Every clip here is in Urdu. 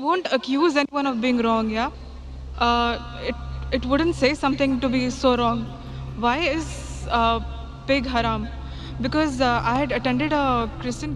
won't accuse anyone of being wrong, yeah? It wouldn't say something to be so wrong. Why is pig haram? Because I had attended a Christian.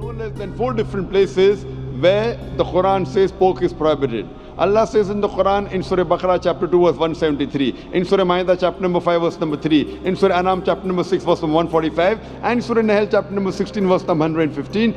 No less than 4 different places where the Quran says pork is prohibited. Allah says in the Quran in Surah Baqarah chapter 2 verse 173, in Surah Ma'idah chapter number 5 verse number 3, in Surah Anam chapter number 6 verse number 145, and Surah Nahl chapter number 16 verse number 115.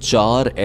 4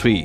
3,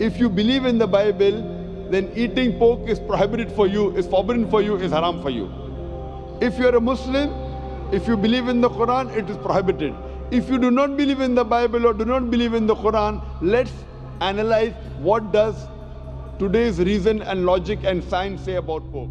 If you believe in the Bible, then eating pork is prohibited for you, is forbidden for you, is haram for you. If you are a Muslim, if you believe in the Quran, it is prohibited. If you do not believe in the Bible or do not believe in the Quran, let's analyze what does today's reason and logic and science say about pork.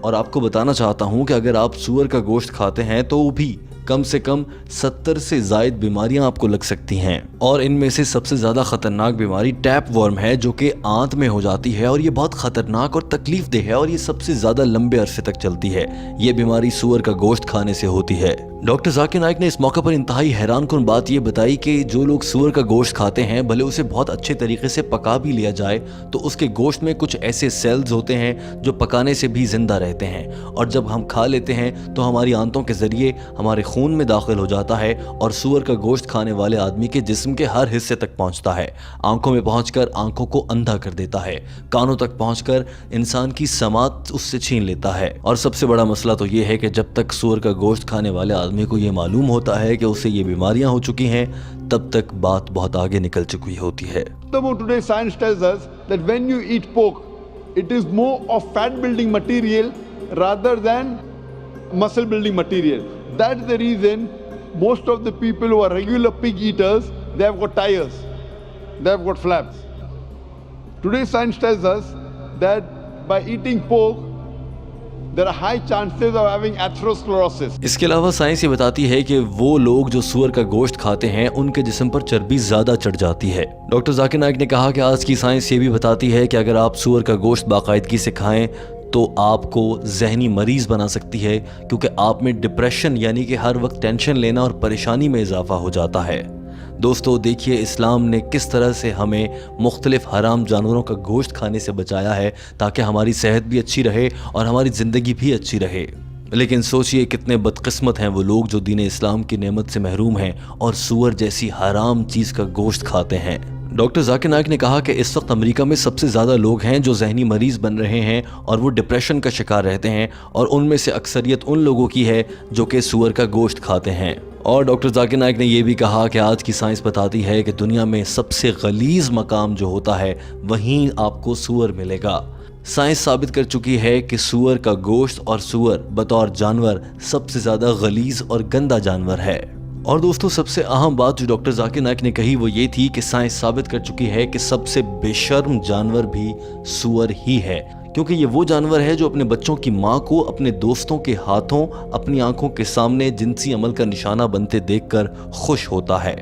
اور آپ کو بتانا چاہتا ہوں کہ اگر آپ سور کا گوشت کھاتے ہیں تو بھی کم سے کم 70 سے زائد بیماریاں آپ کو لگ سکتی ہیں، اور ان میں سے سب سے زیادہ خطرناک بیماری ٹیپ ورم ہے جو کہ آنت میں ہو جاتی ہے، اور یہ بہت خطرناک اور تکلیف دہ ہے، اور یہ سب سے زیادہ لمبے عرصے تک چلتی ہے۔ یہ بیماری سور کا گوشت کھانے سے ہوتی ہے۔ ڈاکٹر ذاکر نائک نے اس موقع پر انتہائی حیران کن بات یہ بتائی کہ جو لوگ سور کا گوشت کھاتے ہیں، بھلے اسے بہت اچھے طریقے سے پکا بھی لیا جائے تو اس کے گوشت میں کچھ ایسے سیلز ہوتے ہیں جو پکانے سے بھی زندہ رہتے ہیں، اور جب ہم کھا لیتے ہیں تو ہماری آنتوں کے ذریعے ہمارے خون میں داخل ہو جاتا ہے اور سور کا گوشت کھانے والے آدمی کے جسم کے ہر حصے تک پہنچتا ہے، آنکھوں میں پہنچ کر آنکھوں کو اندھا کر دیتا ہے، کانوں تک پہنچ کر انسان کی سماعت اس سے چھین لیتا ہے، اور سب سے بڑا مسئلہ تو یہ ہے کہ جب تک سور کا گوشت کھانے والے آدمی کو یہ معلوم ہوتا ہے کہ اسے یہ بیماریاں ہو چکی ہیں، تب تک بات بہت آگے نکل چکی ہوتی ہے۔ Today science tells us that when you eat pork, it is more of fat building material rather than muscle building material. That's the reason most of the people who are regular pig eaters, they have got tires, they have got flaps. Today science tells us that by eating pork, there are high chances of having atherosclerosis. اس کے علاوہ سائنس یہ بتاتی ہے کہ وہ لوگ جو سور کا گوشت کھاتے ہیں ان کے جسم پر چربی زیادہ چڑھ جاتی ہے۔ ڈاکٹر ذاکر نائک نے کہا کہ آج کی سائنس یہ بھی بتاتی ہے کہ اگر آپ سور کا گوشت باقاعدگی سے کھائیں تو آپ کو ذہنی مریض بنا سکتی ہے، کیونکہ آپ میں ڈپریشن یعنی کہ ہر وقت ٹینشن لینا اور پریشانی میں اضافہ ہو جاتا ہے۔ دوستو دیکھیے اسلام نے کس طرح سے ہمیں مختلف حرام جانوروں کا گوشت کھانے سے بچایا ہے تاکہ ہماری صحت بھی اچھی رہے اور ہماری زندگی بھی اچھی رہے۔ لیکن سوچئے کتنے بدقسمت ہیں وہ لوگ جو دین اسلام کی نعمت سے محروم ہیں اور سور جیسی حرام چیز کا گوشت کھاتے ہیں۔ ڈاکٹر ذاکر نائک نے کہا کہ اس وقت امریکہ میں سب سے زیادہ لوگ ہیں جو ذہنی مریض بن رہے ہیں اور وہ ڈپریشن کا شکار رہتے ہیں، اور ان میں سے اکثریت ان لوگوں کی ہے جو کہ سور کا گوشت کھاتے ہیں۔ اور ڈاکٹر ذاکر نائک نے یہ بھی کہا کہ آج کی سائنس بتاتی ہے کہ دنیا میں سب سے غلیظ مقام جو ہوتا ہے وہیں آپ کو سور ملے گا۔ سائنس ثابت کر چکی ہے کہ سور کا گوشت اور سور بطور جانور سب سے زیادہ غلیظ اور گندا جانور ہے۔ اور دوستو سب سے اہم بات جو ڈاکٹر ذاکر نائک نے کہی وہ یہ تھی کہ سائنس ثابت کر چکی ہے کہ سب سے بے شرم جانور بھی سور ہی ہے، کیونکہ یہ وہ جانور ہے جو اپنے بچوں کی ماں کو اپنے دوستوں کے ہاتھوں اپنی آنکھوں کے سامنے جنسی عمل کا نشانہ بنتے دیکھ کر خوش ہوتا ہے۔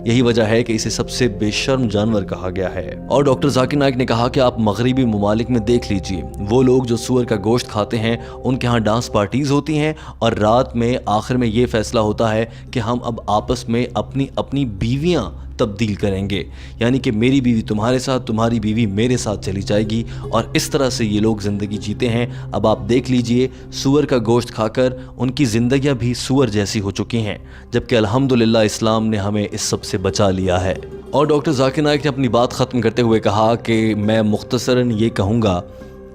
یہی وجہ ہے کہ اسے سب سے بے شرم جانور کہا گیا ہے۔ اور ڈاکٹر ذاکر نائک نے کہا کہ آپ مغربی ممالک میں دیکھ لیجئے، وہ لوگ جو سور کا گوشت کھاتے ہیں ان کے ہاں ڈانس پارٹیز ہوتی ہیں، اور رات میں آخر میں یہ فیصلہ ہوتا ہے کہ ہم اب آپس میں اپنی بیویاں تبدیل کریں گے، یعنی کہ میری بیوی تمہارے ساتھ، تمہاری بیوی میرے ساتھ چلی جائے گی، اور اس طرح سے یہ لوگ زندگی جیتے ہیں۔ اب آپ دیکھ لیجئے سور کا گوشت کھا کر ان کی زندگیاں بھی سور جیسی ہو چکی ہیں، جبکہ الحمدللہ اسلام نے ہمیں اس سب سے بچا لیا ہے۔ اور ڈاکٹر ذاکر نائک نے اپنی بات ختم کرتے ہوئے کہا کہ میں مختصراً یہ کہوں گا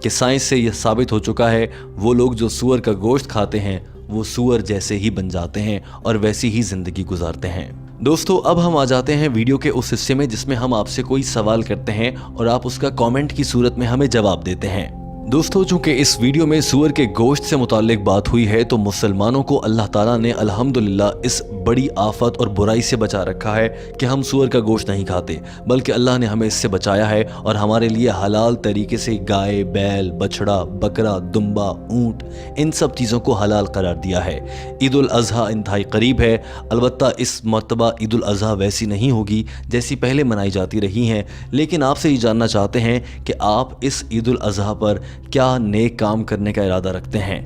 کہ سائنس سے یہ ثابت ہو چکا ہے وہ لوگ جو سور کا گوشت کھاتے ہیں وہ سور جیسے ہی بن جاتے ہیں اور ویسی ہی زندگی گزارتے ہیں۔ دوستو اب ہم آ جاتے ہیں ویڈیو کے اس حصے میں جس میں ہم آپ سے کوئی سوال کرتے ہیں اور آپ اس کا کامنٹ کی صورت میں ہمیں جواب دیتے ہیں۔ دوستو چونکہ اس ویڈیو میں سور کے گوشت سے متعلق بات ہوئی ہے تو مسلمانوں کو اللہ تعالیٰ نے الحمدللہ اس بڑی آفت اور برائی سے بچا رکھا ہے کہ ہم سور کا گوشت نہیں کھاتے، بلکہ اللہ نے ہمیں اس سے بچایا ہے اور ہمارے لیے حلال طریقے سے گائے، بیل، بچڑا، بکرا، دمبا، اونٹ ان سب چیزوں کو حلال قرار دیا ہے۔ عید الاضحیٰ انتہائی قریب ہے، البتہ اس مرتبہ عید الاضحیٰ ویسی نہیں ہوگی جیسی پہلے منائی جاتی رہی ہیں، لیکن آپ سے یہ جاننا چاہتے ہیں کہ آپ اس عید الاضحیٰ پر کیا نیک کام کرنے کا ارادہ رکھتے ہیں؟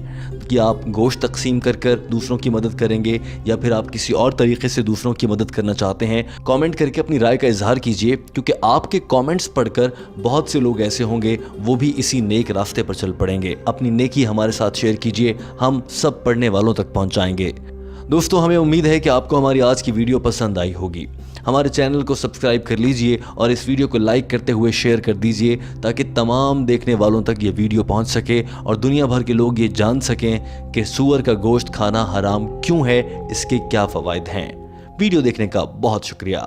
کہ آپ گوشت تقسیم کر دوسروں کی مدد کریں گے یا پھر آپ کسی اور طریقے سے دوسروں کی مدد کرنا چاہتے ہیں؟ کامنٹ کر کے اپنی رائے کا اظہار کیجئے، کیونکہ آپ کے کامنٹس پڑھ کر بہت سے لوگ ایسے ہوں گے وہ بھی اسی نیک راستے پر چل پڑیں گے۔ اپنی نیکی ہمارے ساتھ شیئر کیجئے، ہم سب پڑھنے والوں تک پہنچائیں گے۔ دوستو ہمیں امید ہے کہ آپ کو ہماری آج کی ویڈیو پسند آئی ہوگی۔ ہمارے چینل کو سبسکرائب کر لیجئے اور اس ویڈیو کو لائک کرتے ہوئے شیئر کر دیجئے تاکہ تمام دیکھنے والوں تک یہ ویڈیو پہنچ سکے اور دنیا بھر کے لوگ یہ جان سکیں کہ سور کا گوشت کھانا حرام کیوں ہے، اس کے کیا فوائد ہیں۔ ویڈیو دیکھنے کا بہت شکریہ۔